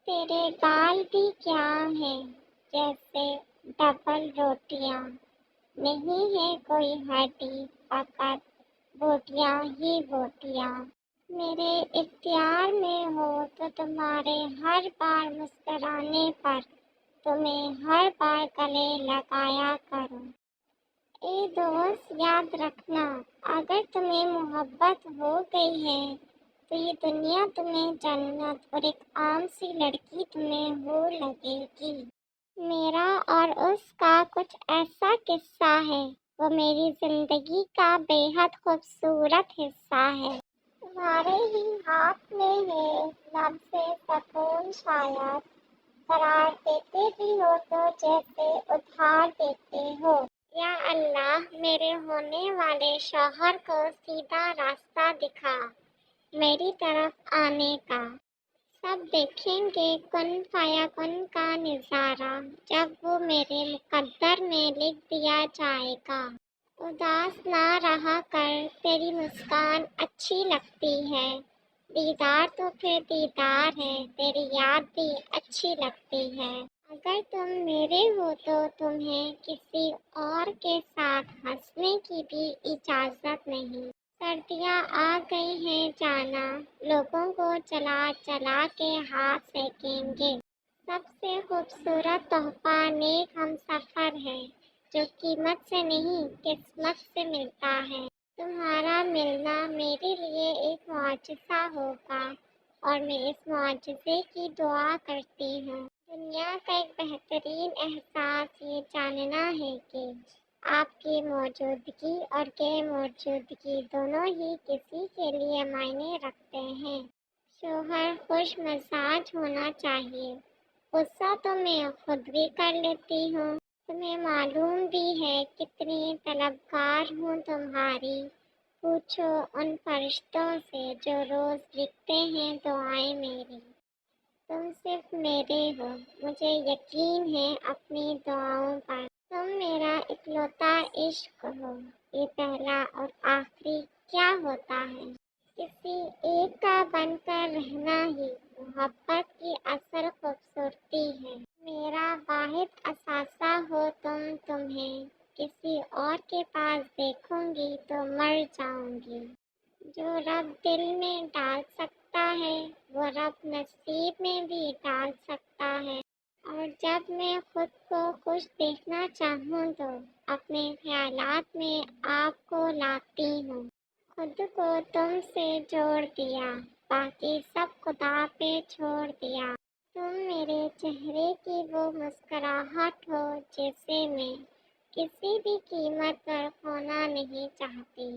تیرے بال بھی کیا ہیں جیسے ڈبل روٹیاں، نہیں ہے کوئی ہڈی فقط بوٹیاں ہی بوٹیاں۔ میرے اختیار میں ہو تو تمہارے ہر بار مسکرانے پر تمہیں ہر بار گلے لگایا کروں۔ اے دوست یاد رکھنا، اگر تمہیں محبت ہو گئی ہے تو یہ دنیا تمہیں جنت اور ایک عام سی لڑکی تمہیں ہو لگے گی۔ میرا اور اس کا کچھ ایسا قصہ ہے، وہ میری زندگی کا بے حد خوبصورت حصہ ہے۔ تمہارے ہی ہاتھ میں ہے لفظ سکون، شاید قرار دیتے بھی ہو تو جیسے ادھار دیتے ہو۔ یا اللہ میرے ہونے والے شوہر کو سیدھا راستہ دکھا میری طرف آنے کا۔ سب دیکھیں گے کن فیا کن کا نظارہ جب وہ میرے مقدر میں لکھ دیا جائے گا۔ اداس نہ رہا کر، تیری مسکان اچھی لگتی ہے۔ دیدار تو پھر دیدار ہے، تیری یاد بھی اچھی لگتی ہے۔ اگر تم میرے ہو تو تمہیں کسی اور کے ساتھ ہنسنے کی بھی اجازت نہیں۔ سردیاں آ گئی ہیں جانا، لوگوں کو چلا چلا کے ہاتھ سینکیں گے۔ سب سے خوبصورت تحفہ نیک ہم سفر ہے، جو قیمت سے نہیں قسمت سے ملتا ہے۔ تمہارا ملنا میرے لیے ایک معجزہ ہوگا اور میں اس معجزے کی دعا کرتی ہوں۔ دنیا کا ایک بہترین احساس یہ جاننا ہے کہ آپ کی موجودگی اور غیر موجودگی دونوں ہی کسی کے لیے معنی رکھتے ہیں۔ شوہر خوش مزاج ہونا چاہیے، غصہ تو میں خود بھی کر لیتی ہوں۔ تمہیں معلوم بھی ہے کتنی طلبگار ہوں تمہاری، پوچھو ان فرشتوں سے جو روز لکھتے ہیں دعائیں میری۔ تم صرف میرے ہو، مجھے یقین ہے اپنی دعاؤں پر۔ تم میرا اکلوتا عشق ہو، یہ پہلا اور آخری کیا ہوتا ہے؟ کسی ایک کا بن کر رہنا ہی محبت کی اصل خوبصورتی ہے۔ میرا واحد اثاثہ ہو تم، تمہیں کسی اور کے پاس دیکھوں گی تو مر جاؤں گی۔ جو رب دل میں ڈال سکتا ہے وہ رب نصیب میں بھی ڈال سکتا ہے۔ اور جب میں خود کو خوش دیکھنا چاہوں تو اپنے خیالات میں آپ کو لاتی ہوں۔ خود کو تم سے جوڑ دیا، باقی سب خدا پہ چھوڑ دیا۔ تم میرے چہرے کی وہ مسکراہٹ ہو جسے میں کسی بھی قیمت پر کھونا نہیں چاہتی۔